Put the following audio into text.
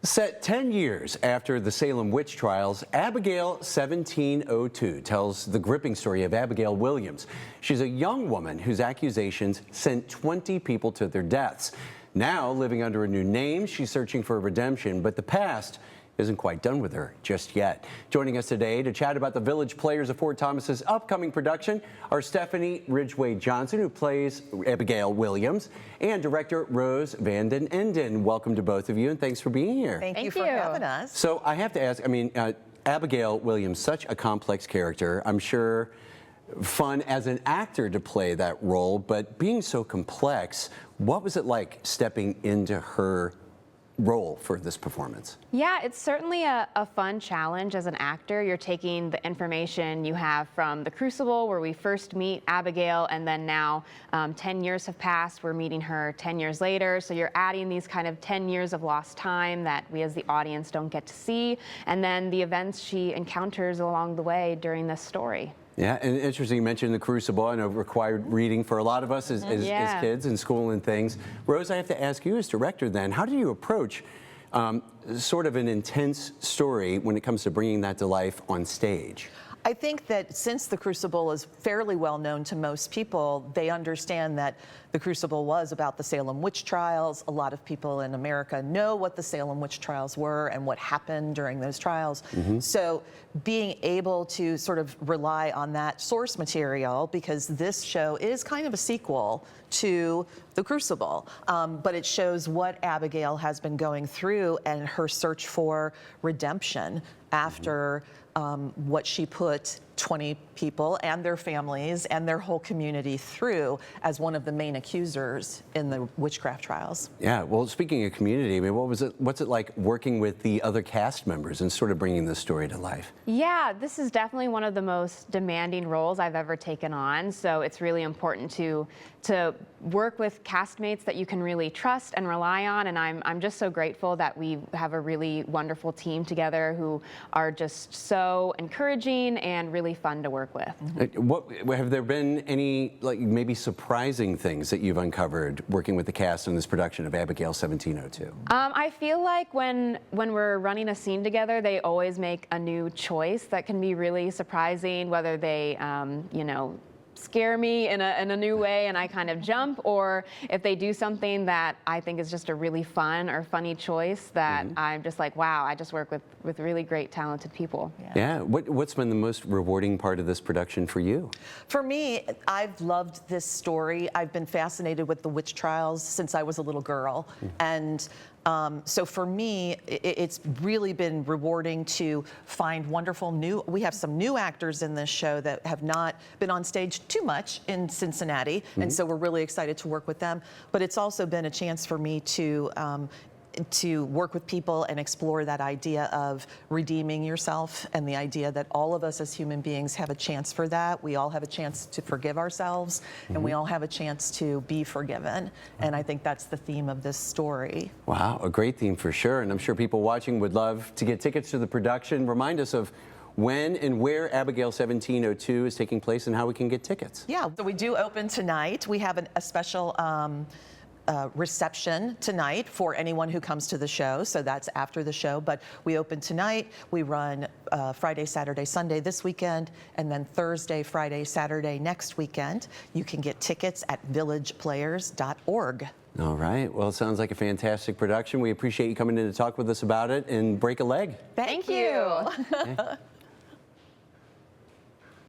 Set 10 years after the Salem witch trials, Abigail 1702 tells the gripping story of Abigail Williams. She's a young woman whose accusations sent 20 people to their deaths. Now, living under a new name, she's searching for redemption, but the past isn't quite done with her just yet. Joining us today to chat about the Village Players of Fort Thomas's upcoming production are Stephanie Ridgway Johnson, who plays Abigail Williams, and director Rose Vanden Enden. Welcome to both of you, and thanks for being here. Thank you for having us. So I have to ask, Abigail Williams, such a complex character. I'm sure fun as an actor to play that role, but being so complex, what was it like stepping into her role for this performance? Yeah, it's certainly a fun challenge as an actor. You're taking the information you have from The Crucible, where we first meet Abigail, and then now 10 years have passed. We're meeting her 10 years later. So you're adding these kind of 10 years of lost time that we as the audience don't get to see, and then the events she encounters along the way during this story. Yeah, and interesting, you mentioned The Crucible. I know required reading for a lot of us as kids in school and things. Rose, I have to ask you as director then, how do you approach sort of an intense story when it comes to bringing that to life on stage? I think that since The Crucible is fairly well known to most people, they understand that The Crucible was about the Salem witch trials. A lot of people in America know what the Salem witch trials were and what happened during those trials. So being able to sort of rely on that source material, because this show is kind of a sequel to The Crucible, but it shows what Abigail has been going through and her search for redemption after what she put 20 people and their families and their whole community through as one of the main accusers in the witchcraft trials. Yeah, well, speaking of community, I mean, what's it like working with the other cast members and sort of bringing this story to life? Yeah, this is definitely one of the most demanding roles I've ever taken on. So it's really important to work with castmates that you can really trust and rely on. And I'm just so grateful that we have a really wonderful team together who are just so encouraging and really fun to work with. What have there been any maybe surprising things that you've uncovered working with the cast on this production of Abigail 1702? I feel like when we're running a scene together, they always make a new choice that can be really surprising, whether they scare me in a new way and I kind of jump, or if they do something that I think is just a really fun or funny choice that I'm just like, wow, I just work with really great, talented people. Yeah. What's been the most rewarding part of this production for you? For me, I've loved this story. I've been fascinated with the witch trials since I was a little girl. And so for me, it's really been rewarding to find wonderful we have some new actors in this show that have not been on stage too much in Cincinnati, and so we're really excited to work with them. But it's also been a chance for me to work with people and explore that idea of redeeming yourself, and the idea that all of us as human beings have a chance for that. We all have a chance to forgive ourselves, and we all have a chance to be forgiven. And I think that's the theme of this story. Wow, a great theme for sure. And I'm sure people watching would love to get tickets to the production. Remind us of when and where Abigail 1702 is taking place and how we can get tickets. Yeah, so we do open tonight. We have a special reception tonight for anyone who comes to the show, so that's after the show. But we open tonight. We run Friday, Saturday, Sunday this weekend, and then Thursday, Friday, Saturday next weekend. You can get tickets at villageplayers.org. All right. Well, it sounds like a fantastic production. We appreciate you coming in to talk with us about it and break a leg. Thank you.